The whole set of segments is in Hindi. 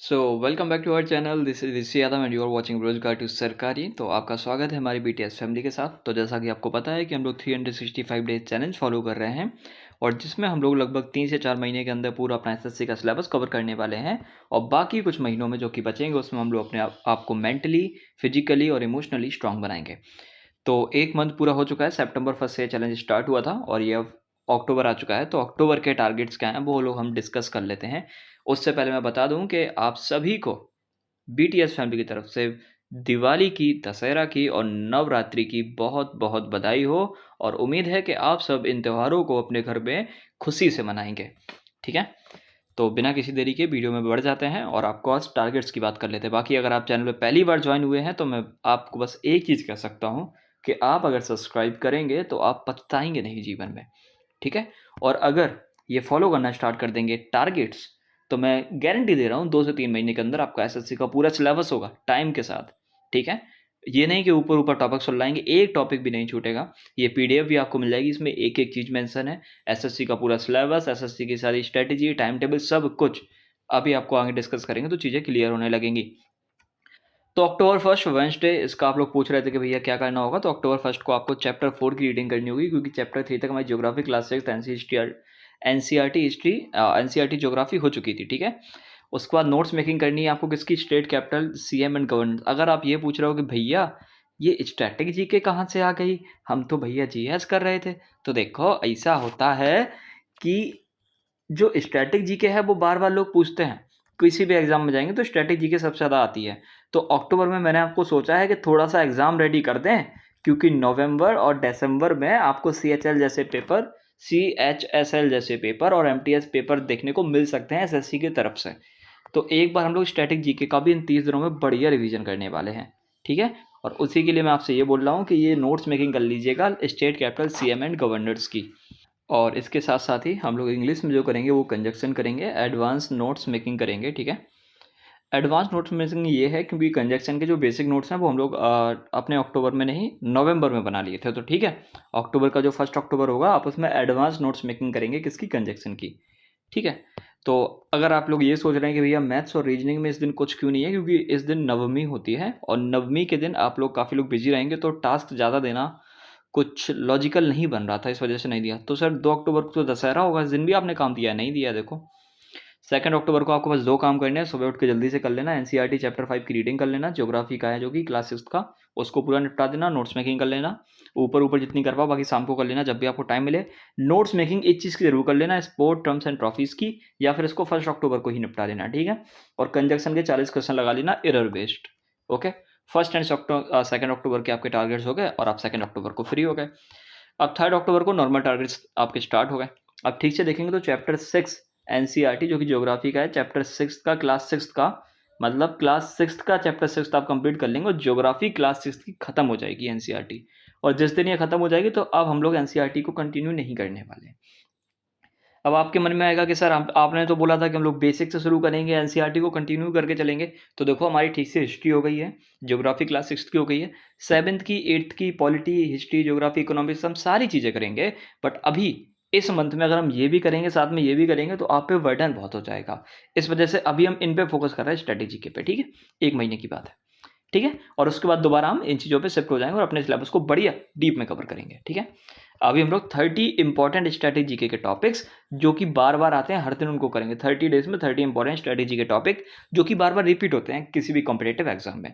So welcome back to our channel. This is Rishi Yadav and you are watching Rozgar to Sarkari. तो आपका स्वागत है हमारी बीटीएस फैमिली के साथ। तो जैसा कि आपको पता है कि हम लोग 365 डेज चैलेंज फॉलो कर रहे हैं और जिसमें हम लोग लगभग 3 से 4 महीने के अंदर पूरा अपना एसएससी का सिलेबस कवर करने वाले हैं और बाकी कुछ महीनों में जो कि बचेंगे उसमें हम लोग अपने आपको मेंटली, फिजिकली और इमोशनली स्ट्रांग बनाएंगे। तो 1 मंथ पूरा हो चुका है। सितंबर फर्स्ट से ये चैलेंज स्टार्ट हुआ था और ये अब अक्टूबर आ चुका है। तो अक्टूबर के टारगेट्स क्या हैं वो लोग हम डिस्कस कर लेते हैं। उससे पहले मैं बता दूं कि आप सभी को बीटीएस फैमिली की तरफ से दिवाली की, दशहरा की और नवरात्रि की बहुत-बहुत बधाई हो और उम्मीद है कि आप सब इन त्योहारों को अपने घर में खुशी से मनाएँगे। ठीक है? तो बिना किसी देरी के वीडियो में बढ़ जाते हैं और आपको आज टारगेट्स की बात कर लेते हैं। बाकी अगर आप चैनल पे पहली बार जॉइन हुए हैं तो मैं आपको बस एक चीज़ कह सकता हूँ कि आप अगर सब्सक्राइब करेंगे तो आप पछताएँगे नहीं जीवन में। ठीक है? और अगर ये फॉलो करना स्टार्ट कर देंगे टारगेट्स, तो मैं गारंटी दे रहा हूँ 2 से 3 महीने के अंदर आपका एसएससी का पूरा सिलेबस होगा टाइम के साथ। ठीक है? ये नहीं कि ऊपर-ऊपर टॉपिक सुलझाएँगे, एक टॉपिक भी नहीं छूटेगा। ये पीडीएफ भी आपको मिल जाएगी, इसमें एक-एक चीज़ मेंशन है। एसएससी का पूरा सिलेबस, एसएससी की सारी स्ट्रैटेजी, टाइम टेबल सब कुछ अभी आपको आगे डिस्कस करेंगे तो चीज़ें क्लियर होने लगेंगी। तो अक्टूबर फर्स्ट वेडनेसडे इसका आप लोग पूछ रहे थे कि भैया क्या करना होगा, तो अक्टूबर फर्स्ट को आपको चैप्टर 4 की रीडिंग करनी होगी क्योंकि चैप्टर 3 तक हमारी geography class 6 NCERT history NCERT geography हो चुकी थी। ठीक है? उसके बाद नोट्स मेकिंग करनी है आपको किसकी, state capital, CM and governance. अगर आप ये पूछ रहे हो कि भैया ये स्टैटिक जीके कहाँ से आ गई, हम तो भैया जीएस कर रहे थे। तो देखो ऐसा होता है कि जो स्टैटिक जीके है वो बार-बार लोग पूछते हैं। किसी भी एग्ज़ाम में जाएँगे तो स्टैटिक जीके सबसे ज़्यादा आती है। तो अक्टूबर में मैंने आपको सोचा है कि थोड़ा-सा एग्ज़ाम रेडी कर दें, क्योंकि नवंबर और दिसंबर में आपको सीएचएल जैसे पेपर, सीएचएसएल जैसे पेपर और एमटीएस पेपर देखने को मिल सकते हैं एसएससी की तरफ से। तो एक बार हम लोग स्टैटिक जीके का भी इन 30 दिनों में बढ़िया रिवीजन करने वाले हैं। ठीक है? और उसी के लिए मैं आपसे ये बोल रहा हूँ कि ये नोट्स मेकिंग कर लीजिएगा state capital, CM and governors की। और इसके साथ-साथ ही हम लोग इंग्लिश में जो करेंगे वो कंजक्शन करेंगे, एडवांस नोट्स मेकिंग करेंगे। ठीक है? एडवांस नोट्स मेकिंग ये है क्योंकि कंजक्शन के जो बेसिक नोट्स हैं वो हम लोग अपने अक्टूबर में नहीं नवंबर में बना लिए थे। तो ठीक है? अक्टूबर का जो फर्स्ट अक्टूबर होगा आप उसमें एडवांस नोट्स मेकिंग करेंगे किसकी, कंजक्शन की। ठीक है? तो अगर आप लोग ये सोच रहे हैं कि भैया मैथ्स और रीजनिंग में इस दिन कुछ क्यों नहीं है, क्योंकि इस दिन नवमी होती है और नवमी के दिन आप लोग काफ़ी लोग बिज़ी रहेंगे तो टास्क ज़्यादा देना कुछ लॉजिकल नहीं बन रहा था, इस वजह से नहीं दिया। तो सर 2 अक्टूबर को तो दशहरा होगा, इस दिन भी आपने काम दिया है, नहीं दिया है देखो। 2 अक्टूबर को आपको बस 2 काम करने हैं, सुबह उठ के जल्दी से कर लेना, एनसीईआरटी चैप्टर 5 की रीडिंग कर लेना, ज्योग्राफी का है जो कि क्लास 6 का, उसको पूरा निपटा देना, नोट्स मेकिंग कर लेना। ऊपर-ऊपर जितनी कर पाओ बाकी शाम को कर लेना जब भी आपको टाइम मिले। नोट्स मेकिंग एक चीज़ की ज़रूर कर लेना, स्पोर्ट टर्म्स एंड ट्रॉफीज़ की, या फिर इसको 1 अक्टूबर को ही निपटा लेना, ठीक है? और कंजंक्शन के 40 क्वेश्चन लगा लेना एरर बेस्ड, ओके? 1 एंड 2 अक्टूबर के आपके टारगेट्स हो गए और आप 2 अक्टूबर को फ्री हो गए। अब 3 अक्टूबर को नॉर्मल टारगेट्स आपके स्टार्ट हो गए। अब ठीक से देखेंगे तो चैप्टर 6 एनसीईआरटी जो कि ज्योग्राफी का है, चैप्टर 6 का क्लास 6 का, मतलब क्लास 6 का चैप्टर 6 आप कंप्लीट कर लेंगे और ज्योग्राफी क्लास 6 की खत्म हो जाएगी एनसीईआरटी। और जिस दिन ये खत्म हो जाएगी तो अब हम लोग एनसीईआरटी को कंटिन्यू नहीं करने वाले। अब आपके मन में आएगा कि सर आपने तो बोला था कि हम लोग बेसिक से शुरू करेंगे, एनसीईआरटी को कंटिन्यू करके चलेंगे। तो देखो हमारी ठीक से हिस्ट्री हो गई है, ज्योग्राफी क्लास 6 की हो गई है, 7th की, 8th की पॉलिटी, हिस्ट्री, ज्योग्राफी, इकोनॉमिक्स हम सारी चीज़ें करेंगे। बट अभी इस मंथ में अगर हम ये भी करेंगे, साथ में ये भी करेंगे तो आप पे बर्डन बहुत हो जाएगा। इस वजह से अभी हम इन पे फोकस कर रहे हैं, स्ट्रैटेजी के पे, ठीक है? 1 महीने की बात है, ठीक है? और उसके बाद दोबारा हम इन चीज़ों पे शिफ्ट हो जाएँगे और अपने सिलेबस को बढ़िया डीप में कवर करेंगे, ठीक है? अभी हम लोग 30 इंपॉर्टेंट स्ट्रैटेजी के टॉपिक्स जो कि बार-बार आते हैं, हर दिन उनको करेंगे। 30 डेज़ में 30 इंपॉर्टेंट स्ट्रैटेजी के टॉपिक जो कि बार-बार रिपीट होते हैं किसी भी कॉम्पिटिटिव एग्ज़ाम में।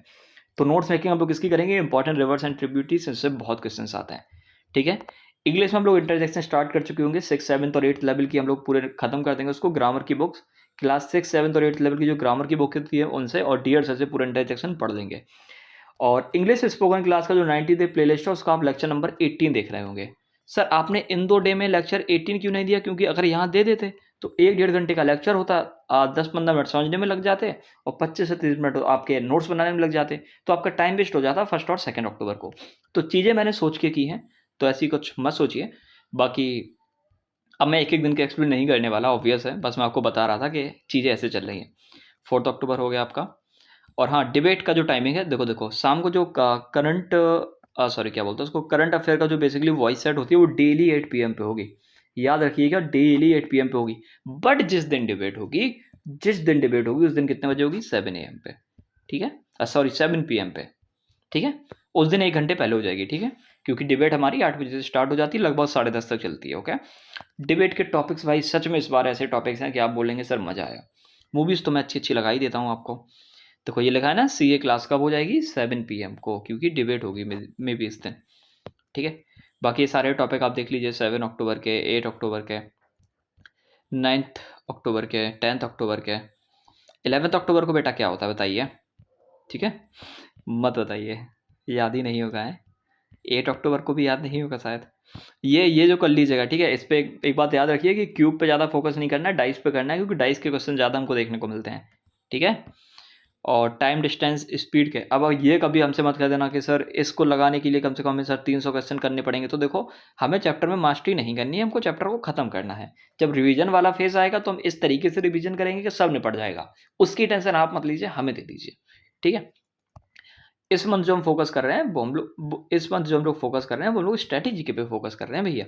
तो नोट्स मेकिंग हम लोग किसकी करेंगे, इंपॉर्टेंट रिवर्स एंड ट्रिब्यूटरीज़, इससे बहुत क्वेश्चंस आते हैं, ठीक है? इंग्लिश में हम लोग इंटरजेक्शन स्टार्ट कर चुके होंगे, 6th, 7th और 8th लेवल की हम लोग पूरे खत्म कर देंगे उसको। ग्रामर की बुक्स क्लास 6, 7th और 8th लेवल की जो ग्रामर की बुक होती है उनसे और डियर सर से पूरा इंटरजेक्शन पढ़ लेंगे। और इंग्लिश स्पोकन क्लास का जो 90 डे प्लेलिस्ट है उसका आप लेक्चर नंबर 18 देख रहे होंगे। सर आपने इन 2 डे में लेक्चर 18 क्यों नहीं दिया? क्योंकि अगर यहाँ दे देते तो 1 डेढ़ घंटे का लेक्चर होता, 10-15 मिनट समझने में लग जाते और 25 से 30 मिनट आपके नोट्स बनाने में लग जाते, तो आपका टाइम वेस्ट हो जाता 1 और 2 अक्टूबर को। तो चीज़ें मैंने सोच के की हैं, तो ऐसी कुछ मत सोचिए। बाकी अब मैं एक-एक दिन के एक्सप्लेन नहीं करने वाला, ऑब्वियस है, बस मैं आपको बता रहा था कि चीज़ें ऐसे चल रही हैं। 4 अक्टूबर हो गया आपका। और हाँ, डिबेट का जो टाइमिंग है, देखो शाम को जो करंट सॉरी क्या बोलते हैं उसको, करंट अफेयर का जो बेसिकली वॉइस सेट होती है वो डेली 8 पीएम पे होगी। याद रखिएगा डेली 8 पीएम पे होगी। बट जिस दिन डिबेट होगी जिस दिन डिबेट होगी उस दिन कितने बजे होगी? 7 AM पे, ठीक है, सॉरी 7 PM पे, ठीक है। उस दिन 1 घंटे पहले हो जाएगी, ठीक है, क्योंकि डिबेट हमारी 8 बजे से स्टार्ट हो जाती है, लगभग 10:30 तक चलती है। ओके। डिबेट के टॉपिक्स भाई सच में इस बार ऐसे टॉपिक्स हैं कि आप बोलेंगे सर मज़ा आया। मूवीज़ तो मैं अच्छी अच्छी लगा ही देता हूँ आपको। देखो ये लिखा है ना, CA क्लास कब हो जाएगी? 7 PM को, क्योंकि डिबेट होगी मे बी इस दिन, ठीक है। बाकी ये सारे टॉपिक आप देख लीजिए, 7 अक्टूबर के, 8 अक्टूबर के, 9 अक्टूबर के, 10 अक्टूबर के, 11 अक्टूबर को बेटा क्या होता है बताइए, ठीक है, मत बताइए, याद ही नहीं होगा है। 8 अक्टूबर को भी याद नहीं होगा शायद। ये जो कर लीजिएगा, ठीक है। इस पे एक बात याद रखिए कि क्यूब पे ज़्यादा फोकस नहीं करना है, डाइस पे करना है, क्योंकि डाइस के क्वेश्चन ज़्यादा हमको देखने को मिलते हैं, ठीक है। और टाइम, डिस्टेंस, स्पीड के, अब ये कभी हमसे मत कह देना कि सर इसको लगाने के लिए कम से कम हमें सर 300 क्वेश्चन करने पड़ेंगे। तो देखो, हमें चैप्टर में मास्टरी नहीं करनी है, हमको चैप्टर को खत्म करना है। जब रिवीजन वाला फेज आएगा तो हम इस तरीके से रिवीजन करेंगे कि सब निपट जाएगा। उसकी टेंशन आप मत लीजिए, हमें दे दीजिए, ठीक है। इस मंथ जो हम फोकस कर रहे हैं वो हम लोग इस मंथ जो हम लोग फोकस कर रहे हैं वो लोग स्ट्रैटेजी के पे फोकस कर रहे हैं भैया,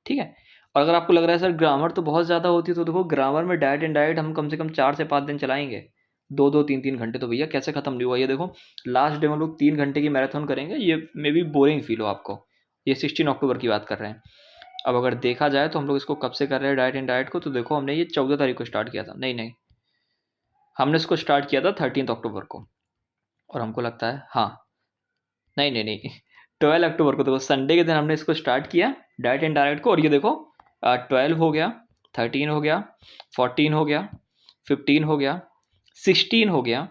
ठीक है। और अगर आपको लग रहा है सर ग्रामर तो बहुत ज़्यादा होती है, तो देखो ग्रामर में डायरेक्ट इनडायरेक्ट हम कम से कम 4 से 5 दिन चलाएंगे, 2-2 3-3 घंटे, तो भैया कैसे खत्म नहीं हुआ। ये देखो लास्ट डे हम लोग 3 घंटे की मैराथन करेंगे, ये मे बी बोरिंग फील हो आपको। ये 16 अक्टूबर की बात कर रहे हैं। अब अगर देखा जाए तो हम लोग इसको कब से कर रहे हैं डायरेक्ट इनडायरेक्ट को, तो देखो हमने ये 14 तारीख को स्टार्ट किया था, नहीं हमने इसको स्टार्ट किया था 13 अक्टूबर को, और हमको लगता है हाँ, नहीं 12 अक्टूबर को, देखो संडे के दिन हमने इसको स्टार्ट किया डायरेक्ट एंड डायरेक्ट को, और ये देखो 12 हो गया, 13 हो गया, 14 हो गया, 15 हो गया, 16 हो गया,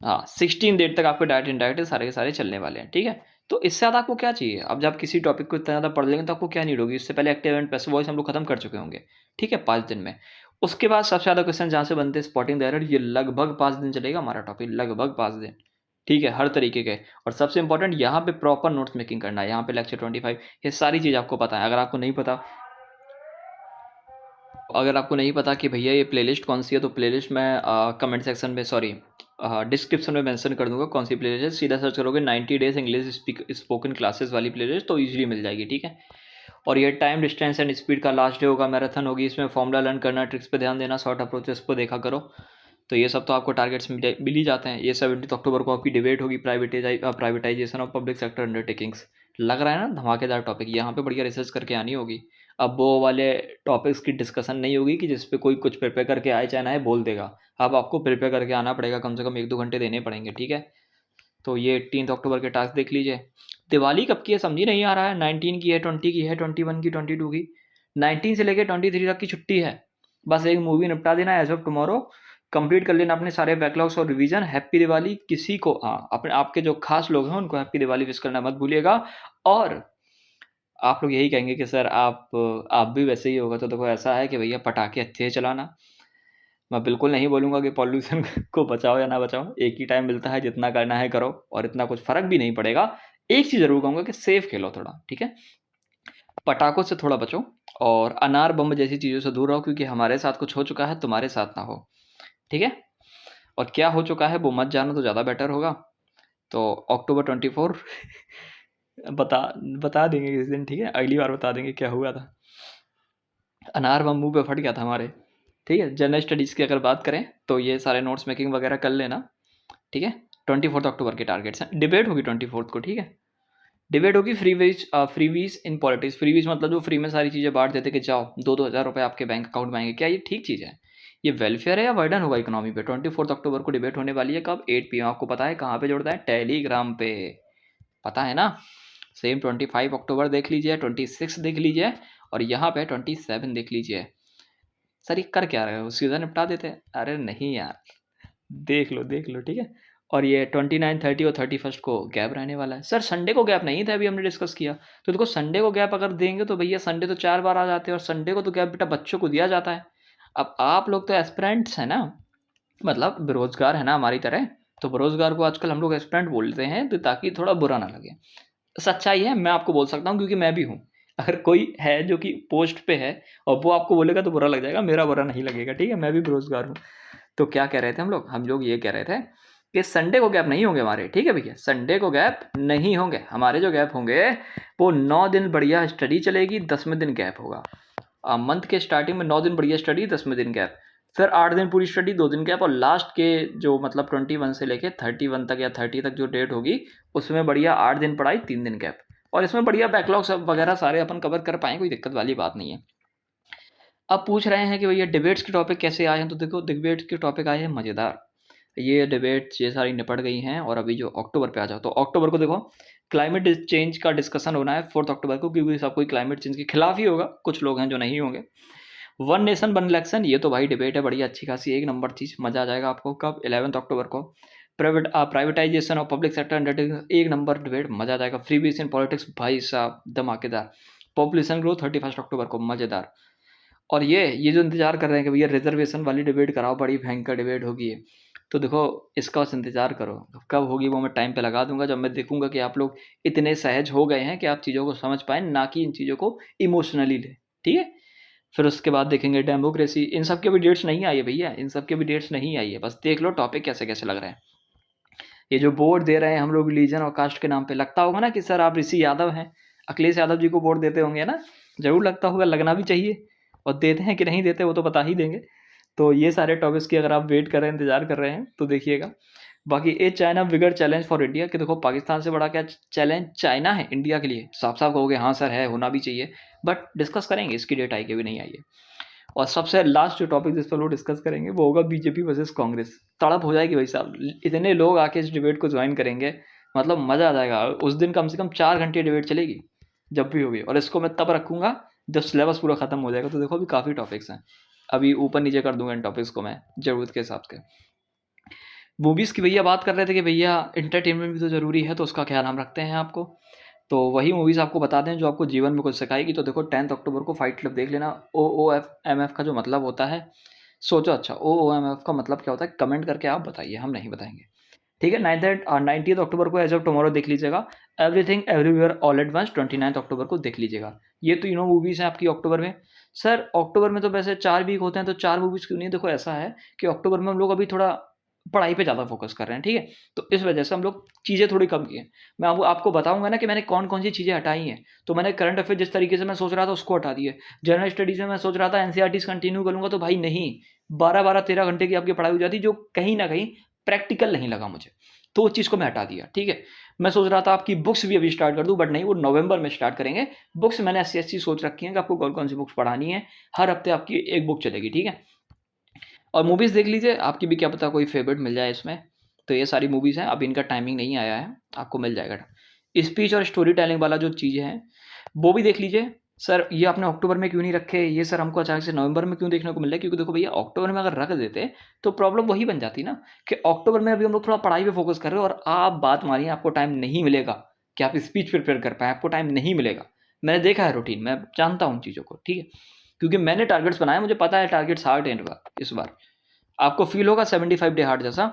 हाँ 16 डेट तक आपको डायरेक्ट एंड डायरेक्ट सारे के सारे चलने वाले हैं, ठीक है। तो इससे ज़्यादा आपको क्या चाहिए? अब जब किसी टॉपिक को इतना ज़्यादा पढ़ लेंगे तो आपको क्या नीड होगी? इससे पहले एक्टिव एंड पैसिव वॉइस हम लोग खत्म कर चुके होंगे, ठीक है, 5 दिन में। उसके बाद सबसे ज़्यादा क्वेश्चन जहाँ से बनते हैं स्पॉटिंग द एरर, ये लगभग 5 दिन चलेगा हमारा टॉपिक, लगभग 5 दिन, ठीक है, हर तरीके के। और सबसे इंपॉर्टेंट यहाँ पे प्रॉपर नोट्स मेकिंग करना है, यहाँ पे लेक्चर 25, ये सारी चीज़ आपको पता है। अगर आपको नहीं पता कि भैया ये प्लेलिस्ट कौन सी है, तो प्लेलिस्ट मैं कमेंट सेक्शन में, सॉरी डिस्क्रिप्शन में मेंशन कर दूंगा कौन सी प्लेलिस्ट है। सीधा सर्च करोगे 90 डेज इंग्लिश स्पोकन क्लासेस वाली प्लेलिस्ट, तो ईजिली मिल जाएगी, ठीक है। और ये टाइम, डिस्टेंस एंड स्पीड का लास्ट डे होगा, मैराथन होगी, इसमें फॉर्मूला लर्न करना, ट्रिक्स पे ध्यान देना, शॉर्ट अप्रोचेस को देखा करो। तो ये सब तो आपको टारगेट्स मिल ही जाते हैं। ये 17 अक्टूबर को आपकी डिबेट होगी, privatisation of public sector undertakings. लग रहा है ना धमाकेदार टॉपिक, यहाँ पे बढ़िया रिसर्च करके आनी होगी। अब वो वाले टॉपिक्स की डिस्कशन नहीं होगी कि जिस पे कोई कुछ प्रिपेयर करके आए चाहे ना आए बोल देगा। अब आपको प्रिपेयर करके आना पड़ेगा, कम से कम 1-2 घंटे देने पड़ेंगे, ठीक है। तो ये 18 अक्टूबर के टास्क देख लीजिए। दिवाली कब की है समझ ही नहीं आ रहा है, 19 की है, 20 की है, 21 की, 22 की, 19 से लेकर 23 तक की छुट्टी है। बस एक मूवी निपटा देना एज ऑफ टुमारो, कंप्लीट कर लेना अपने सारे बैकलॉग्स और रिवीजन। हैप्पी दिवाली। किसी को अपने आपके जो खास लोग हैं उनको हैप्पी दिवाली विश करना मत भूलिएगा। और आप लोग यही कहेंगे कि सर आप भी वैसे ही होगा, तो देखो ऐसा है कि भैया पटाखे अच्छे से चलाना। मैं बिल्कुल नहीं बोलूँगा कि पॉल्यूशन को बचाओ या ना बचाओ, एक ही टाइम मिलता है, जितना करना है करो, और इतना कुछ फ़र्क भी नहीं पड़ेगा। एक चीज़ ज़रूर कहूँगा कि सेफ खेलो थोड़ा, ठीक है? पटाखों से थोड़ा बचो, और अनार बम जैसी चीज़ों से दूर रहो, क्योंकि हमारे साथ कुछ हो चुका है, तुम्हारे साथ ना हो, ठीक है? और क्या हो चुका है वो मत जानो तो ज़्यादा बेटर होगा। तो अक्टूबर 24 बता बता देंगे किसी दिन, ठीक है? अगली बार बता देंगे क्या हुआ था। अनार बम मुँह पे फट गया था हमारे, ठीक है। जनरल स्टडीज़ की अगर बात करें तो ये सारे नोट्स मेकिंग वगैरह कर लेना, ठीक है। 24 अक्टूबर के टारगेट्स हैं। डिबेट होगी 24 को, ठीक है। डिबेट होगी फ्रीवीज इन पॉलिटिक्स। फ्रीवीज मतलब जो फ्री में सारी चीज़ें बांट देते कि जाओ 2-2 हज़ार रुपये आपके बैंक अकाउंट में आएंगे। क्या ये ठीक चीज़ है? ये वेलफेयर है या वर्डन होगा इकोनॉमी पे? 24 अक्टूबर को डिबेट होने वाली है, कब? 8 PM। आपको पता है कहाँ पे जुड़ता है? टेलीग्राम पे, पता है ना। सेम 25 अक्टूबर देख लीजिए, 26 देख लीजिए, और यहाँ पे 27 देख लीजिए। सर ये कर क्या रहे हो, सीधा निपटा देते हैं? अरे नहीं यार, देख लो, ठीक है। और ये 29, 30 और 31 को गैप रहने वाला है। सर संडे को गैप नहीं था, अभी हमने डिस्कस किया। तो देखो संडे को गैप अगर देंगे तो भैया संडे तो 4 बार आ जाते हैं, और संडे को तो गैप बेटा बच्चों को दिया जाता है। अब आप लोग तो एस्पिरेंट्स हैं ना, मतलब बेरोजगार है ना हमारी तरह, तो बेरोजगार को आजकल हम लोग एस्पिरेंट बोलते हैं, तो ताकि थोड़ा बुरा ना लगे। सच्चाई है, मैं आपको बोल सकता हूँ क्योंकि मैं भी हूँ। अगर कोई है जो कि पोस्ट पे है और वो आपको बोलेगा तो बुरा लग जाएगा, मेरा बुरा नहीं लगेगा, ठीक है। मैं भी बेरोजगार हूँ। तो क्या कह रहे थे हम लोग ये कह रहे थे कि संडे को गैप नहीं होंगे हमारे, ठीक है भैया। संडे को गैप नहीं होंगे हमारे। जो गैप होंगे वो 9 दिन बढ़िया स्टडी चलेगी, 10वें दिन गैप होगा। मंथ के स्टार्टिंग में 9 दिन बढ़िया स्टडी, 10वें दिन गैप। फिर 8 दिन पूरी स्टडी, 2 दिन गैप, और लास्ट के जो मतलब 21 से लेके 31 तक या 30 तक जो डेट होगी उसमें बढ़िया 8 दिन पढ़ाई, 3 दिन गैप, और इसमें बढ़िया बैकलॉग सब वगैरह सारे अपन कवर कर पाएँ, कोई दिक्कत वाली बात नहीं है। अब पूछ रहे हैं कि भैया डिबेट्स के टॉपिक कैसे आए हैं, तो देखो डिबेट्स के टॉपिक आए हैं मज़ेदार। ये डिबेट्स ये सारी निपट गई हैं और अभी जो अक्टूबर पे आ जाओ, तो अक्टूबर को देखो क्लाइमेट चेंज का डिस्कशन होना है 4 अक्टूबर को, क्योंकि सब कोई क्लाइमेट चेंज के खिलाफ ही होगा, कुछ लोग हैं जो नहीं होंगे। वन नेशन वन इलेक्शन, ये तो भाई डिबेट है बढ़िया अच्छी खासी, एक नंबर चीज़, मज़ा आ जाएगा आपको। कब? 11 अक्टूबर को। प्राइवेटाइजेशन और पब्लिक सेक्टर अंडरटेकिंग, एक नंबर डिबेट, मज़ा आ जाएगा। फ्री बीस इन पॉलिटिक्स, भाई साहब धमाकेदार। पॉपुलेशन ग्रोथ 31 अक्टूबर को, मज़ेदार। और ये जो इंतज़ार कर रहे हैं कि भैया रिजर्वेशन वाली डिबेट कराओ, बड़ी भयंकर डिबेट होगी ये, तो देखो इसका बस इंतज़ार करो, कब होगी वो मैं टाइम पे लगा दूंगा, जब मैं देखूंगा कि आप लोग इतने सहज हो गए हैं कि आप चीज़ों को समझ पाएँ, ना कि इन चीज़ों को इमोशनली लें, ठीक है। फिर उसके बाद देखेंगे डेमोक्रेसी, इन सब के भी डेट्स नहीं आई है भैया, इन सब के भी डेट्स नहीं आई है, बस देख लो टॉपिक कैसे कैसे लग रहे हैं। ये जो वोट दे रहे हैं हम लोग रिलीजन और कास्ट के नाम पे, लगता होगा ना कि सर आप ऋषि यादव हैं, अखिलेश यादव जी को वोट देते होंगे ना, ज़रूर लगता होगा, लगना भी चाहिए, और देते हैं कि नहीं देते वो तो बता ही देंगे। तो ये सारे टॉपिक्स की अगर आप वेट कर रहे हैं, इंतजार कर रहे हैं, तो देखिएगा। बाकी a China bigger challenge for India, कि देखो पाकिस्तान से बड़ा क्या चैलेंज चाइना है इंडिया के लिए, साफ साफ कहोगे हाँ सर है, होना भी चाहिए, बट डिस्कस करेंगे, इसकी डेट आई के भी नहीं आई है। और सबसे लास्ट जो टॉपिक जिस पर लोग डिस्कस करेंगे वो होगा बीजेपी वर्सेस कांग्रेस। तड़प हो जाएगी भाई साहब, इतने लोग आके इस डिबेट को ज्वाइन करेंगे, मतलब मज़ा आ जाएगा। उस दिन कम से कम 4 घंटे डिबेट चलेगी जब भी होगी, और इसको मैं तब रखूँगा जब सिलेबस पूरा ख़त्म हो जाएगा। तो देखो अभी काफ़ी टॉपिक्स हैं, अभी ऊपर नीचे कर दूंगा इन टॉपिक्स को मैं ज़रूरत के हिसाब से। मूवीज़ की भैया बात कर रहे थे कि भैया एंटरटेनमेंट भी तो ज़रूरी है, तो उसका ख्याल हम रखते हैं आपको। तो वही मूवीज़ आपको बता दें जो आपको जीवन में कुछ सिखाएगी। तो देखो 10 अक्टूबर को फाइट क्लब देख लेना। OOFMF का जो मतलब होता है, सोचो अच्छा OOMF का मतलब क्या होता है, कमेंट करके आप बताइए, हम नहीं बताएंगे, ठीक है। 19 अक्टूबर को एज ऑफ टुमारो देख लीजिएगा। Everything everywhere all at once 29 October को देख लीजिएगा। ये तो तीनों मूवीज़ हैं आपकी अक्टूबर में। सर अक्टूबर में तो वैसे 4 वीक होते हैं, तो 4 मूवीज़ क्यों नहीं? देखो ऐसा है कि अक्टूबर में हम लोग अभी थोड़ा पढ़ाई पे ज़्यादा फोकस कर रहे हैं, ठीक है। तो इस वजह से हम लोग चीज़ें थोड़ी कम की हैं। मैं आपको बताऊंगा ना कि मैंने कौन कौन सी चीज़ें हटाई हैं। तो मैंने करंट अफेयर जिस तरीके से मैं सोच रहा था उसको हटा दिए। जनरल स्टडीज़ में मैं सोच रहा था एनसीईआरटी कंटिन्यू करूंगा, तो भाई नहीं, 12-13 घंटे की आपकी पढ़ाई हो जाती, जो कहीं ना कहीं प्रैक्टिकल नहीं लगा मुझे, तो उस चीज़ को मैं हटा दिया, ठीक है। मैं सोच रहा था आपकी बुक्स भी अभी स्टार्ट कर दूं, बट नहीं, वो नवंबर में स्टार्ट करेंगे। बुक्स मैंने ऐसी सोच रखी है कि आपको कौन कौन सी बुक्स पढ़ानी है, हर हफ्ते आपकी एक बुक चलेगी, ठीक है। और मूवीज़ देख लीजिए, आपकी भी क्या पता कोई फेवरेट मिल जाए इसमें। तो ये सारी मूवीज़ हैं, अभी इनका टाइमिंग नहीं आया है, आपको मिल जाएगा। स्पीच और स्टोरी टेलिंग वाला जो चीज़ें हैं वो भी देख लीजिए। सर ये आपने अक्टूबर में क्यों नहीं रखे, ये सर हमको अचानक से नवंबर में क्यों देखने को मिल रहा है? क्योंकि देखो भैया अक्टूबर में अगर रख देते तो प्रॉब्लम वही बन जाती ना, कि अक्टूबर में अभी हम लोग थोड़ा पढ़ाई पे फोकस कर रहे हो, और आप बात मानिए आपको टाइम नहीं मिलेगा कि आप स्पीच प्रिपेयर कर पाएँ, आपको टाइम नहीं मिलेगा। मैंने देखा है रूटीन, मैं जानता हूँ चीज़ों को, ठीक है। क्योंकि मैंने टारगेट्स बनाए, मुझे पता है टारगेट्स हार्ड हैं इस बार। आपको फ़ील होगा 75 डे हार्ड जैसा,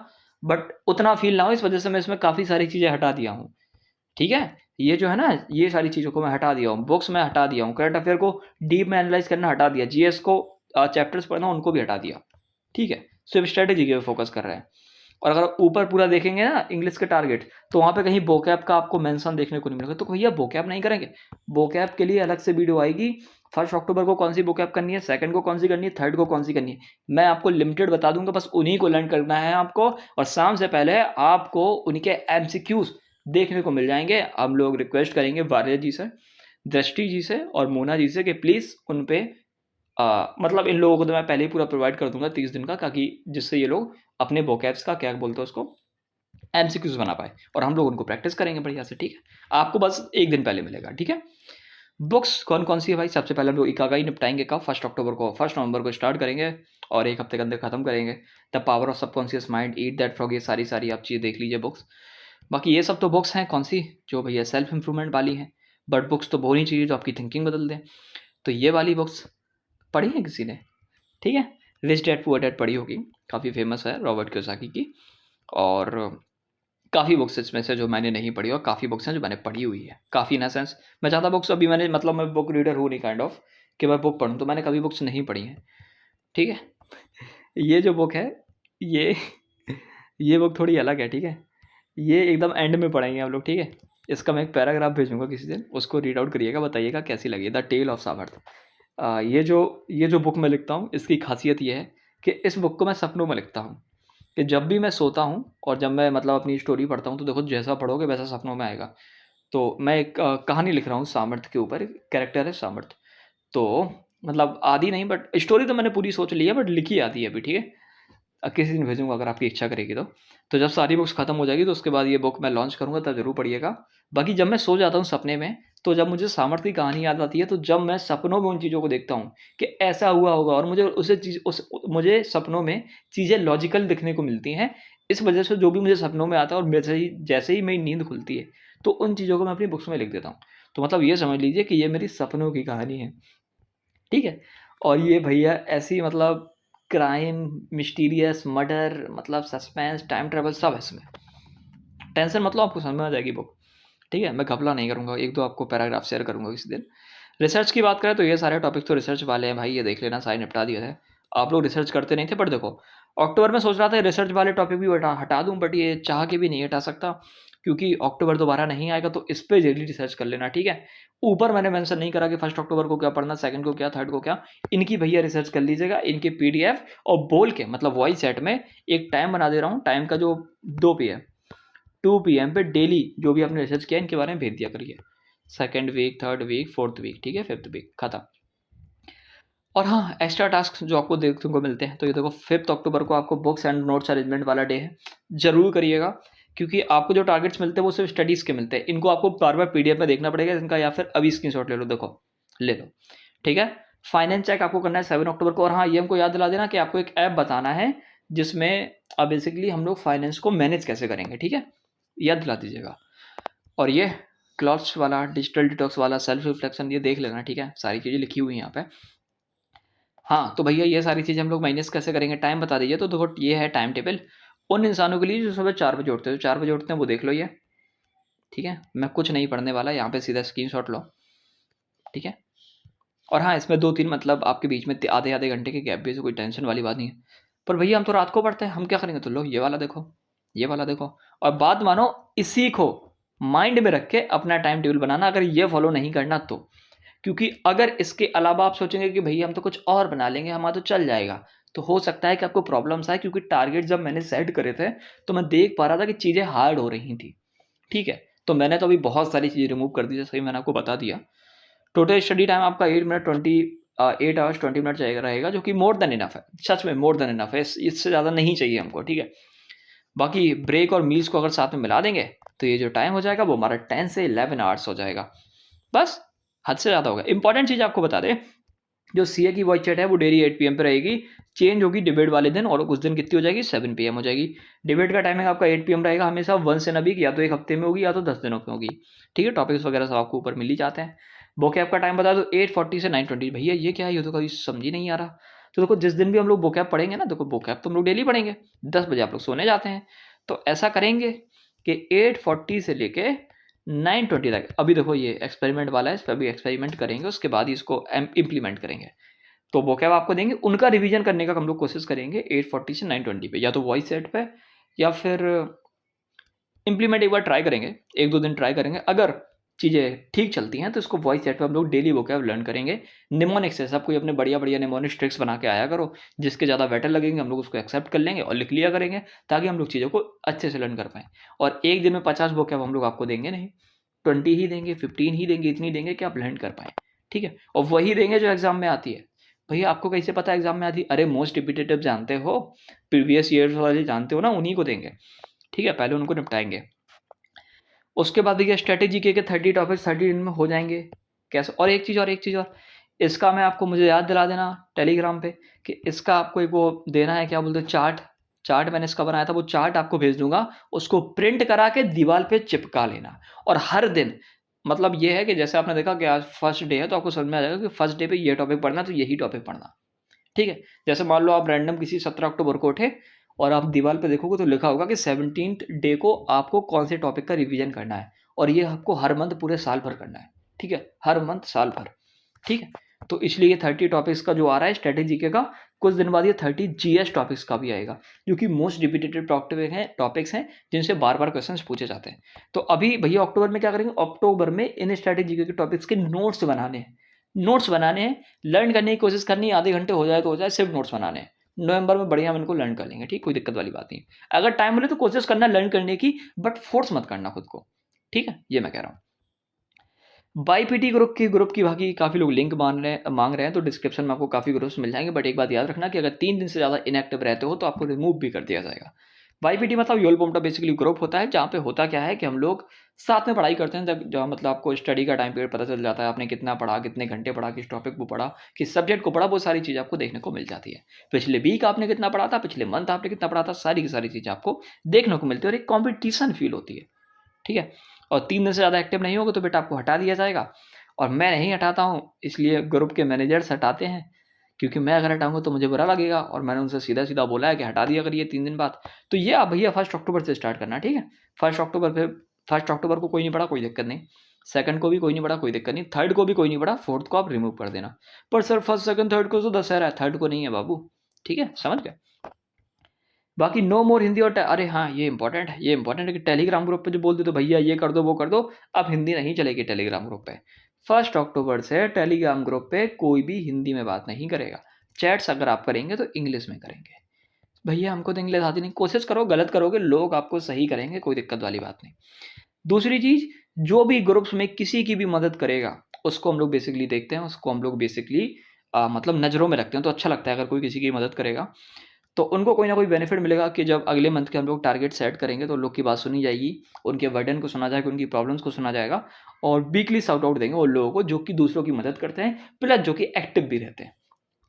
बट उतना फ़ील ना हो, इस वजह से मैं इसमें काफ़ी सारी चीज़ें हटा दिया हूँ, ठीक है। ये जो है ना, ये सारी चीज़ों को मैं हटा दिया हूँ, बुक्स में हटा दिया हूँ, करंट अफेयर को डीप में एनालाइज़ करना हटा दिया, जीएस को चैप्टर्स पढ़ना उनको भी हटा दिया, ठीक है। सिर्फ स्ट्रैटेजी के फोकस कर रहे हैं। और अगर ऊपर पूरा देखेंगे ना इंग्लिश के टारगेट, तो वहाँ पे कहीं वोकैब का आपको मेंशन देखने को नहीं मिलेगा। तो भैया वोकैब नहीं करेंगे, वोकैब के लिए अलग से वीडियो आएगी। 1 अक्टूबर को कौन सी वोकैब करनी है, 2 को कौन सी करनी है, 3 को कौन सी करनी है, मैं आपको लिमिटेड बता दूंगा, बस उन्हीं को लर्न करना है आपको। और शाम से पहले आपको उन्हीं के एमसीक्यूज देखने को मिल जाएंगे। हम लोग रिक्वेस्ट करेंगे वार्य जी से, दृष्टि जी से और मोना जी से कि प्लीज़ उन पे मतलब इन लोगों को तो मैं पहले ही पूरा प्रोवाइड कर दूंगा 30 दिन का, ताकि जिससे ये लोग अपने वोकैब्स का क्या बोलते हैं उसको, एमसीक्यूज बना पाए, और हम लोग उनको प्रैक्टिस करेंगे बढ़िया से, ठीक है। आपको बस एक दिन पहले मिलेगा, ठीक है। बुक्स कौन कौन सी है भाई? सबसे पहले हम लोग इकागाई निपटाएंगे कब? 1 अक्टूबर को, 1 नवंबर को स्टार्ट करेंगे और एक हफ्ते के अंदर खत्म करेंगे। The power of subconscious mind, eat that frog, ये सारी आप चीज़ें देख लीजिए बुक्स। बाकी ये सब तो बुक्स हैं कौन सी, जो भैया सेल्फ इंप्रूवमेंट वाली हैं, बट बुक्स तो होनी चाहिए जो आपकी थिंकिंग बदल दें। तो ये वाली बुक्स पढ़ी है किसी ने? ठीक है, रिच डैड पुअर डैड पढ़ी होगी, काफ़ी फेमस है रॉबर्ट कियोसाकी की। और काफ़ी बुक्स इसमें से जो मैंने नहीं पढ़ी, और काफ़ी बुक्स हैं जो मैंने पढ़ी हुई है, काफ़ी इन अ सेंस मैं ज़्यादा बुक्स अभी मैंने मतलब मैं बुक रीडर हूँ नहीं काइंड ऑफ कि मैं बुक पढ़ूँ, तो मैंने कभी बुक्स नहीं पढ़ी हैं, ठीक है। ये जो बुक है, ये ये बुक थोड़ी अलग है, ठीक है। ये एकदम एंड में पढ़ेंगे हम लोग, ठीक है। इसका मैं एक पैराग्राफ भेजूंगा किसी दिन, उसको रीड आउट करिएगा, बताइएगा कैसी लगी, द टेल ऑफ सामर्थ। ये जो बुक मैं लिखता हूँ इसकी खासियत ये है कि इस बुक को मैं सपनों में लिखता हूँ, कि जब भी मैं सोता हूँ और जब मैं मतलब अपनी स्टोरी पढ़ता हूँ तो देखो जैसा पढ़ोगे वैसा सपनों में आएगा। तो मैं एक कहानी लिख रहा हूँ सामर्थ्य के ऊपर, एक कैरेक्टर है सामर्थ्य। तो मतलब आधी नहीं, बट स्टोरी तो मैंने पूरी सोच ली है, बट लिखी आधी है अभी, ठीक है। किसी दिन भेजूँगा अगर आपकी इच्छा करेगी तो। तो जब सारी बुक्स खत्म हो जाएगी तो उसके बाद ये बुक मैं लॉन्च करूँगा, तब ज़रूर पढ़िएगा। बाकी जब मैं सो जाता हूँ सपने में, तो जब मुझे सामर्थ्य की कहानी याद आती है, तो जब मैं सपनों में उन चीज़ों को देखता हूँ कि ऐसा हुआ होगा, और मुझे उसे चीज़ उस मुझे सपनों में चीज़ें लॉजिकल दिखने को मिलती हैं। इस वजह से जो भी मुझे सपनों में आता है और जैसे ही मेरी नींद खुलती है, तो उन चीज़ों को मैं अपनी बुक्स में लिख देता हूँ। तो मतलब ये समझ लीजिए कि ये मेरी सपनों की कहानी है। ठीक है? और ये भैया ऐसी मतलब क्राइम, मिस्टीरियस, मर्डर, मतलब सस्पेंस, टाइम ट्रैवल सब है इसमें। टेंशन मतलब आपको समझ में आ जाएगी बुक। ठीक है? मैं घपला नहीं करूँगा, 1-2 आपको पैराग्राफ शेयर करूँगा किसी दिन। रिसर्च की बात करें तो ये सारे टॉपिक्स तो रिसर्च वाले हैं भाई, ये देख लेना, सारे निपटा दिए थे। आप लोग रिसर्च करते नहीं थे, बट देखो अक्टूबर में सोच रहा था रिसर्च वाले टॉपिक भी हटा हटा दूँ, बट ये चाह के भी नहीं हटा सकता, क्योंकि अक्टूबर दोबारा नहीं आएगा, तो इस पे डेली रिसर्च कर लेना, ठीक है? ऊपर मैंने मेंशन नहीं करा कि फर्स्ट अक्टूबर को क्या पढ़ना, सेकंड को क्या, थर्ड को क्या। इनकी भैया रिसर्च कर लीजिएगा, इनके पीडीएफ और बोल के मतलब वॉइस चैट में एक टाइम बना दे रहा हूँ, टाइम का जो 2 पीएम 2 पीएम पे डेली जो भी आपने रिसर्च किया इनके बारे में भेज दिया करिए। Second week, third week, fourth week, ठीक है, फिफ्थ वीक खत्म। और हाँ, एक्स्ट्रा टास्क जो आपको देखने को मिलते हैं, तो ये देखो 5 अक्टूबर को आपको बुक्स एंड नोट्स अरेंजमेंट वाला डे है। ज़रूर करिएगा, क्योंकि आपको जो टारगेट्स मिलते हैं वो सिर्फ स्टडीज़ के मिलते हैं। इनको आपको बार-बार पीडीएफ में देखना पड़ेगा इनका, या फिर अभी स्क्रीनशॉट ले लो, देखो, ले लो, ठीक है? फाइनेंस चेक आपको करना है 7 अक्टूबर को। और हाँ, ये हमको याद दिला देना कि आपको एक ऐप बताना है, जिसमें बेसिकली हम लोग फाइनेंस को मैनेज कैसे करेंगे, ठीक है? याद दिला दीजिएगा। और ये क्लॉथ्स वाला, डिजिटल डिटॉक्स वाला, सेल्फ रिफ्लेक्शन, ये देख लेना, ठीक है? सारी चीज़ें लिखी हुई हैं यहाँ पे। हाँ, तो भैया ये सारी चीज़ें हम लोग मैनेज कैसे करेंगे, टाइम बता दीजिए। तो देखो ये है टाइम टेबल उन इंसानों के लिए जो सुबह 4 बजे उठते हैं। जो 4 बजे उठते हैं वो देख लो ये, ठीक है? मैं कुछ नहीं पढ़ने वाला, यहाँ पे सीधा स्क्रीनशॉट लो, ठीक है? और हाँ, इसमें 2-3 मतलब आपके बीच में आधे-आधे घंटे के गैप भी है, तो कोई टेंशन वाली बात नहीं है। पर भैया हम तो रात को पढ़ते हैं, हम क्या करेंगे? तो लो ये वाला देखो, ये वाला देखो। और बात मानो, इसी को माइंड में रख के अपना टाइम टेबल बनाना, अगर ये फॉलो नहीं करना तो। क्योंकि अगर इसके अलावा आप सोचेंगे कि भई हम तो कुछ और बना लेंगे, हमारा तो चल जाएगा, तो हो सकता है कि आपको प्रॉब्लम्स आए, क्योंकि टारगेट जब मैंने सेट करे थे, तो मैं देख पा रहा था कि चीज़ें हार्ड हो रही थी, ठीक है? तो मैंने तो अभी बहुत सारी चीज़ें रिमूव कर दी, जैसे कि मैंने आपको बता दिया। टोटल स्टडी टाइम आपका 8 आवर्स 20 मिनट जाएगा रहेगा, जो कि मोर देन इनफ है। सच में मोर देन इनफ है, इससे ज़्यादा नहीं चाहिए हमको, ठीक है? बाकी ब्रेक और मील्स को अगर साथ में मिला देंगे, तो ये जो टाइम हो जाएगा वो हमारा 10 से 11 आवर्स हो जाएगा। बस, हद से ज़्यादा होगा। इंपॉर्टेंट चीज़ आपको बता दें, जो सीए की वॉइस चैट है वो डेली 8 पीएम पे रहेगी, चेंज होगी डिबेट वाले दिन, और उस दिन कितनी हो जाएगी, 7 पीएम हो जाएगी। डिबेट का टाइमिंग आपका 8 पीएम रहेगा हमेशा, वंस इन अ वीक, या तो 1 हफ्ते में होगी या तो 10 दिनों में होगी, ठीक है? टॉपिक्स वगैरह सब आपको ऊपर मिल ही जाते हैं। vocab का टाइम बता दो 8:40 से 9:20। भैया ये क्या है, ये तो कभी समझ ही नहीं आ रहा। तो देखो जिस दिन भी हम लोग vocab पढ़ेंगे ना, देखो vocab तो हम लोग डेली पढ़ेंगे, 10 बजे आप लोग सोने जाते हैं, तो ऐसा करेंगे कि 8:40 से लेके 9:20 तक। अभी देखो ये एक्सपेरिमेंट वाला है, इस पर अभी एक्सपेरिमेंट करेंगे, उसके बाद ही इसको इम्प्लीमेंट करेंगे। तो vocab आपको देंगे, उनका रिवीजन करने का हम लोग कोशिश करेंगे 8:40 से 9:20 पे, या तो वॉइस सेट पे, या फिर इम्प्लीमेंट एक बार ट्राई करेंगे, 1-2 दिन ट्राई करेंगे। अगर चीज़ें ठीक चलती हैं तो इसको वॉइस चैट पे हम लोग डेली vocab लर्न करेंगे। निमोनिक से सब कोई अपने बढ़िया-बढ़िया निमोनिक ट्रिक्स बना के आया करो, जिसके ज़्यादा बेटर लगेंगे हम लोग उसको एक्सेप्ट कर लेंगे और लिख लिया करेंगे, ताकि हम लोग चीज़ों को अच्छे से लर्न कर पाएँ। और एक दिन में 50 vocab हम लोग आपको देंगे नहीं, 20 ही देंगे, 15 ही देंगे, इतनी देंगे कि आप लर्न कर पाएँ, ठीक है? और वही देंगे जो एग्ज़ाम में आती है। भैया आपको कैसे पता है एग्ज़ाम में आती है? अरे मोस्ट रिपीटेटिव जानते हो, प्रीवियस ईयर्स वाले जानते हो ना, उन्हीं को देंगे, ठीक है? पहले उनको निपटाएँगे। उसके बाद देखिए स्ट्रैटेजी के 30 टॉपिक्स 30 दिन में हो जाएँगे। कैसे? और एक चीज़ और, इसका मैं आपको, मुझे याद दिला देना टेलीग्राम पे, कि इसका आपको एक वो देना है, क्या बोलते हैं, चार्ट। चार्ट मैंने इसका बनाया था, वो चार्ट आपको भेज दूँगा, उसको प्रिंट करा के दीवार पे चिपका लेना। और हर दिन, मतलब ये है कि जैसे आपने देखा कि आज फर्स्ट डे है, तो आपको समझ में आ जाएगा कि फर्स्ट डे पे ये टॉपिक पढ़ना है, तो यही टॉपिक पढ़ना। ठीक है? जैसे मान लो आप रैंडम किसी 17 अक्टूबर को उठे, और आप दीवार पे देखोगे तो लिखा होगा कि 17th डे को आपको कौन से टॉपिक का रिवीजन करना है, और ये आपको हर मंथ पूरे साल भर करना है, ठीक है? हर मंथ साल भर, ठीक है? तो इसलिए ये 30 टॉपिक्स का जो आ रहा है स्ट्रैटेजी जीके का, कुछ दिन बाद ये 30 जीएस टॉपिक्स का भी आएगा, जो कि मोस्ट रिपीटेड टॉपिक्स हैं जिनसे बार-बार क्वेश्चंस पूछे जाते हैं। तो अभी भैया अक्टूबर में क्या करेंगे, अक्टूबर में इन स्ट्रैटेजी जीके के टॉपिक्स के नोट्स बनाने हैं, लर्न करने की कोशिश करनी है, आधे घंटे हो जाए तो हो जाए, सिर्फ नोट्स बनाने हैं। नवंबर में बढ़िया हम इनको लर्न कर लेंगे, ठीक, कोई दिक्कत वाली बात नहीं है। अगर टाइम मिले तो कोशिश करना लर्न करने की, बट फोर्स मत करना खुद को, ठीक है, ये मैं कह रहा हूँ। वाईपीटी ग्रुप की बाकी काफ़ी लोग लिंक मांग रहे हैं, तो डिस्क्रिप्शन में आपको काफ़ी ग्रुप्स मिल जाएंगे, बट एक बात याद रखना कि अगर 3 दिन से ज़्यादा इनएक्टिव रहते हो तो आपको रिमूव भी कर दिया जाएगा। वाईपीटी मतलब योलपोमटा बेसिकली ग्रुप होता है, जहाँ पे होता क्या है कि हम लोग साथ में पढ़ाई करते हैं, जब जहाँ मतलब आपको स्टडी का टाइम पीरियड पता चल जाता है, आपने कितना पढ़ा, कितने घंटे पढ़ा, किस टॉपिक को पढ़ा, किस सब्जेक्ट को पढ़ा, वो सारी चीज़ आपको देखने को मिल जाती है। पिछले वीक आपने कितना पढ़ा था, पिछले मंथ आपने कितना पढ़ा था, सारी की सारी चीज़ें आपको देखने को मिलती है और एक कॉम्पिटिशन फील होती है, ठीक है। और 3 दिन से ज़्यादा एक्टिव नहीं होगा तो बेटा आपको हटा दिया जाएगा, और मैं नहीं हटाता हूँ, इसलिए ग्रुप के मैनेजर्स हटाते हैं, क्योंकि मैं अगर हटाऊँगा तो मुझे बुरा लगेगा, और मैंने उनसे सीधा-सीधा बोला है कि हटा दिया करिए 3 दिन बाद। तो ये आप भैया 1 अक्टूबर से स्टार्ट करना, ठीक है? 1 अक्टूबर को कोई नहीं पढ़ा, कोई दिक्कत नहीं। 2nd को भी कोई नहीं पढ़ा, कोई दिक्कत नहीं। 3rd को भी कोई नहीं पढ़ा, 4th को आप रिमूव कर देना। पर सर 1st, 2nd, 3rd को तो दशहरा है, 3rd को नहीं है बाबू, ठीक है? समझ गए? बाकी नो मोर हिंदी और अरे हाँ, ये इंपॉर्टेंट है, ये इंपॉर्टेंट है कि टेलीग्राम ग्रुप पे जो बोल दे तो भैया ये कर दो, वो कर दो, अब हिंदी नहीं चलेगी टेलीग्राम ग्रुप पे। 1 अक्टूबर से टेलीग्राम ग्रुप पे कोई भी हिंदी में बात नहीं करेगा। चैट्स अगर आप करेंगे तो इंग्लिश में करेंगे। भैया हमको तो इंग्लिश आती नहीं, कोशिश करो, गलत करोगे लोग आपको सही करेंगे, कोई दिक्कत वाली बात नहीं। दूसरी चीज़, जो भी ग्रुप्स में किसी की भी मदद करेगा, उसको हम लोग बेसिकली देखते हैं, उसको हम लोग बेसिकली मतलब नज़रों में रखते हैं, तो अच्छा लगता है अगर कोई किसी की मदद करेगा। तो उनको कोई ना कोई बेनिफिट मिलेगा कि जब अगले मंथ के हम लोग टारगेट सेट करेंगे तो लोग की बात सुनी जाएगी, उनके बर्डन को सुना जाएगा, उनकी प्रॉब्लम्स को सुना जाएगा, और वीकली शाउट आउट देंगे उन लोगों को जो कि दूसरों की मदद करते हैं, प्लस जो कि एक्टिव भी रहते हैं,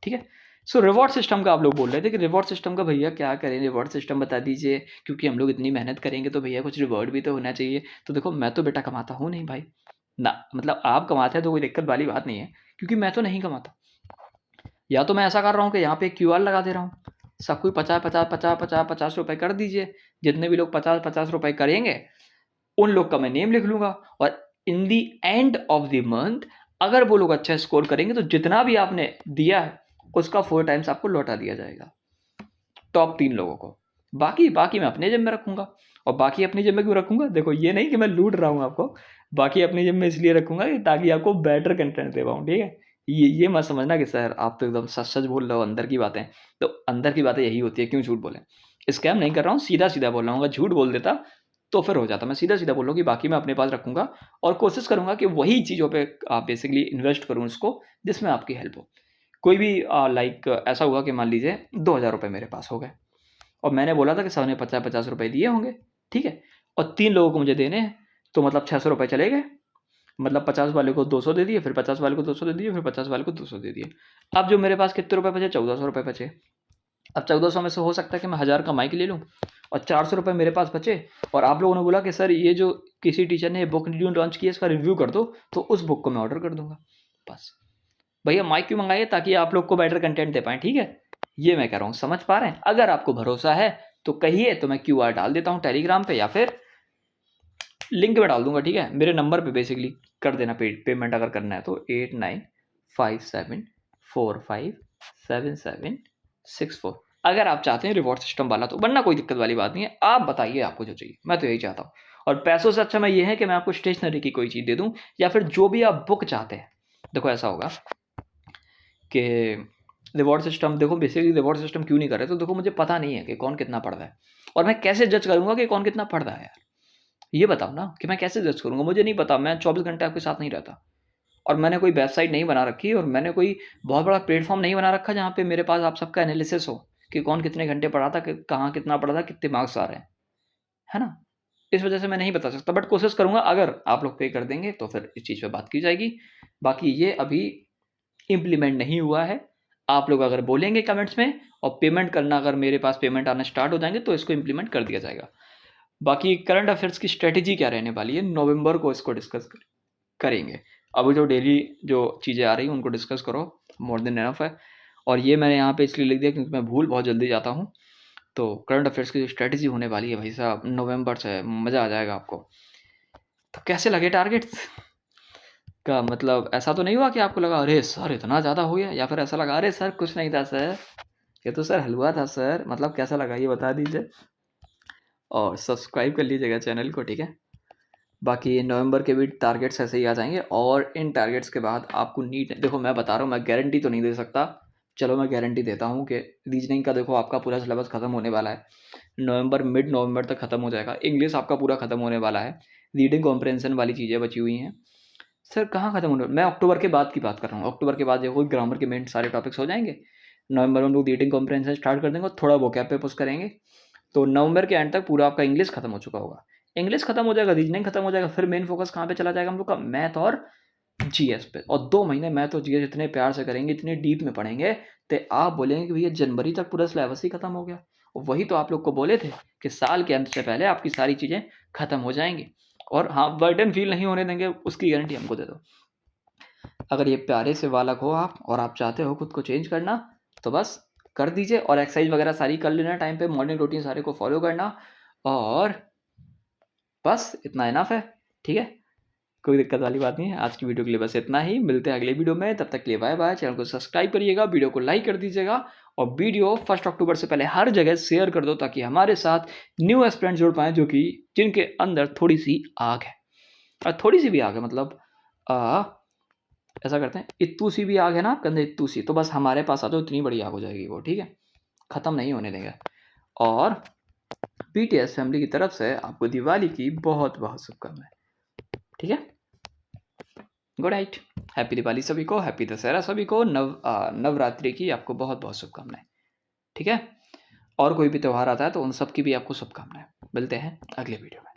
ठीक है। सो रिवॉर्ड सिस्टम का आप लोग बोल रहे थे कि रिवॉर्ड सिस्टम का भैया क्या करें, रिवॉर्ड सिस्टम बता दीजिए, क्योंकि हम लोग इतनी मेहनत करेंगे तो भैया कुछ रिवॉर्ड भी तो होना चाहिए। तो देखो, मैं तो बेटा कमाता हूँ नहीं भाई, ना मतलब आप कमाते हैं तो कोई दिक्कत वाली बात नहीं है, क्योंकि मैं तो नहीं कमाता। या तो मैं ऐसा कर रहा हूँ कि यहाँ पे क्यूआर लगा दे रहा हूँ, सब कोई 50 रुपए कर दीजिए, जितने भी लोग 50 रुपए करेंगे उन लोग का मैं नेम लिख लूंगा, और इन दी एंड ऑफ द मंथ अगर वो लोग अच्छा स्कोर करेंगे तो जितना भी आपने दिया है उसका 4 टाइम्स आपको लौटा दिया जाएगा, टॉप 3 लोगों को। बाकी बाकी मैं अपने जेब में रखूंगा। और बाकी अपनी जेब में क्यों रखूंगा, देखो ये नहीं कि मैं लूट रहा हूँ आपको, बाकी अपनी जेब में इसलिए रखूंगा कि ताकि आपको बेटर कंटेंट दे पाऊँ, ठीक है। ये मत समझना कि सर आप तो एकदम सच सच बोल रहे हो, अंदर की बातें, तो अंदर की बातें यही होती है, क्यों झूठ बोले। स्कैम नहीं कर रहा हूँ, सीधा सीधा बोल रहा हूँ, अगर झूठ बोल देता तो फिर हो जाता। मैं सीधा सीधा बोल रहा हूँ कि बाकी मैं अपने पास रखूंगा, और कोशिश करूंगा कि वही चीज़ों पे आप बेसिकली इन्वेस्ट करूँ इसको, जिसमें आपकी हेल्प हो। कोई भी लाइक ऐसा हुआ कि मान लीजिए 2,000 रुपये मेरे पास हो गए, और मैंने बोला था कि सबने 50-50 रुपए दिए होंगे, ठीक है, और 3 लोगों को मुझे देने हैं, तो मतलब 600 रुपये चले गए। मतलब 50 वाले को 200 दे दिए, फिर 50 वाले को 200 दे दिए, फिर 50 वाले को 200 दे दिए। अब जो मेरे पास कितने रुपए बचे, 1400 रुपये बचे। अब 1400 में से हो सकता है कि मैं 1000 कमाई के ले लूँ, और 400 रुपये मेरे पास बचे, और आप लोगों ने बोला कि सर ये जो किसी टीचर ने बुक न्यू लॉन्च की है इसका रिव्यू कर दो, तो उस बुक को मैं ऑर्डर कर दूंगा। बस भैया, माइक क्यों मंगाइए, ताकि आप लोग को बेटर कंटेंट दे पाएँ, ठीक है। ये मैं कह रहा हूँ, समझ पा रहे हैं। अगर आपको भरोसा है तो कहिए, तो मैं क्यूआर डाल देता हूँ टेलीग्राम पे, या फिर लिंक में डाल दूंगा, ठीक है। मेरे नंबर पे बेसिकली कर देना पेमेंट अगर करना है तो 8957457764। अगर आप चाहते हैं रिवॉर्ड सिस्टम वाला, तो बनना कोई दिक्कत वाली बात नहीं है, आप बताइए आपको जो चाहिए, मैं तो यही चाहता हूँ। और पैसों से अच्छा मैं ये है कि मैं आपको स्टेशनरी की कोई चीज़ दे दूँ, या फिर जो भी आप बुक चाहते हैं। देखो ऐसा होगा कि रिवॉर्ड सिस्टम, देखो बेसिकली रिवॉर्ड सिस्टम क्यों नहीं कर रहे, तो देखो मुझे पता नहीं है कि कौन कितना पढ़ रहा है, और मैं कैसे जज करूंगा कि कौन कितना पढ़ रहा है यार, ये बताओ ना, कि मैं कैसे जज करूंगा, मुझे नहीं पता, मैं 24 घंटे आपके साथ नहीं रहता, और मैंने कोई वेबसाइट नहीं बना रखी, और मैंने कोई बहुत बड़ा प्लेटफॉर्म नहीं बना रखा जहाँ पे मेरे पास आप सबका एनालिसिस हो कि कौन कितने घंटे पढ़ा था, कहाँ कितना पढ़ा था, कितने मार्क्स आ रहे हैं, है ना। इस वजह से मैं नहीं बता सकता, बट कोशिश करूंगा, अगर आप लोग पे कर देंगे तो फिर इस चीज़ पे बात की जाएगी। बाकी ये अभी इम्प्लीमेंट नहीं हुआ है, आप लोग अगर बोलेंगे कमेंट्स में, और पेमेंट करना, अगर मेरे पास पेमेंट आना स्टार्ट हो जाएंगे तो इसको इम्प्लीमेंट कर दिया जाएगा। बाकी करंट अफेयर्स की स्ट्रेटेजी क्या रहने वाली है, नवंबर को इसको डिस्कस करेंगे। अभी जो डेली जो चीज़ें आ रही हैं उनको डिस्कस करो, मोर देन एनफ है। और ये मैंने यहाँ पे इसलिए लिख दिया क्योंकि मैं भूल बहुत जल्दी जाता हूँ। तो करंट अफेयर्स की जो स्ट्रेटेजी होने वाली है भाई साहब, नवंबर से मज़ा आ जाएगा आपको। तो कैसे लगे टारगेट्स का, मतलब ऐसा तो नहीं हुआ कि आपको लगा अरे सर इतना ज़्यादा हो गया, या फिर ऐसा लगा अरे सर कुछ नहीं था सर, ये तो सर हलवा था सर, मतलब कैसा लगा ये बता दीजिए, और सब्सक्राइब कर लीजिएगा चैनल को, ठीक है। बाकी नवंबर के भी टारगेट्स ऐसे ही आ जाएंगे, और इन टारगेट्स के बाद आपको नीट, देखो मैं बता रहा हूँ, मैं गारंटी तो नहीं दे सकता चलो मैं गारंटी देता हूँ कि रीजनिंग का देखो आपका पूरा सिलेबस ख़त्म होने वाला है, मिड नवंबर तक ख़त्म हो जाएगा। इंग्लिश आपका पूरा ख़त्म होने वाला है, रीडिंग कॉम्प्रहेंशन वाली चीज़ें बची हुई हैं। सर कहाँ ख़त्म होने, मैं अक्टूबर के बाद की बात कर रहा हूँ। अक्टूबर के बाद देखो ग्रामर के मेन सारे टॉपिक्स हो जाएंगे। नवंबर में हम लोग रीडिंग कॉम्प्रहेंशन स्टार्ट कर देंगे और थोड़ा वोकैब पे पुश करेंगे। तो नवंबर के एंड तक पूरा आपका इंग्लिश खत्म हो चुका होगा। इंग्लिश खत्म हो जाएगा, रीजनिंग खत्म हो जाएगा, फिर मेन फोकस कहाँ पे चला जाएगा हम लोग का, मैथ और जीएस पे। और 2 महीने मैथ और जीएस इतने प्यार से करेंगे, इतने डीप में पढ़ेंगे, तो आप बोलेंगे कि भैया जनवरी तक पूरा सिलेबस ही खत्म हो गया। और वही तो आप लोग को बोले थे कि साल के अंत से पहले आपकी सारी चीज़ें खत्म हो जाएंगी। और हाँ, बर्डन फील नहीं होने देंगे, उसकी गारंटी हमको दे दो। अगर ये प्यारे से बालक हो आप और आप चाहते हो खुद को चेंज करना, तो बस कर दीजिए। और एक्सरसाइज वगैरह सारी कर लेना टाइम पे, मॉर्निंग रूटीन सारे को फॉलो करना, और बस इतना इनफ है। ठीक है, कोई दिक्कत वाली बात नहीं है। आज की वीडियो के लिए बस इतना ही, मिलते हैं अगले वीडियो में, तब तक के लिए बाय बाय। चैनल को सब्सक्राइब करिएगा, वीडियो को लाइक कर दीजिएगा, और वीडियो 1 अक्टूबर से पहले हर जगह शेयर कर दो, ताकि हमारे साथ न्यू एस्पिरेंट जुड़ पाएँ, जो कि जिनके अंदर थोड़ी सी आग है, और थोड़ी सी भी आग है मतलब ऐसा करते हैं, इत्तू सी भी आग है ना आपके अंदर, इत्तू सी, तो बस हमारे पास आ जाओ, इतनी बड़ी आग हो जाएगी वो। ठीक है, ख़त्म नहीं होने देंगे। और बीटीएस फैमिली की तरफ से आपको दिवाली की बहुत बहुत शुभकामनाएं। ठीक है, गुड नाइट, हैप्पी दिवाली सभी को, हैप्पी दशहरा सभी को, नवरात्रि की आपको बहुत बहुत शुभकामनाएं। ठीक है, और कोई भी त्यौहार आता है तो उन सब की भी आपको शुभकामनाएं। मिलते हैं अगले वीडियो में।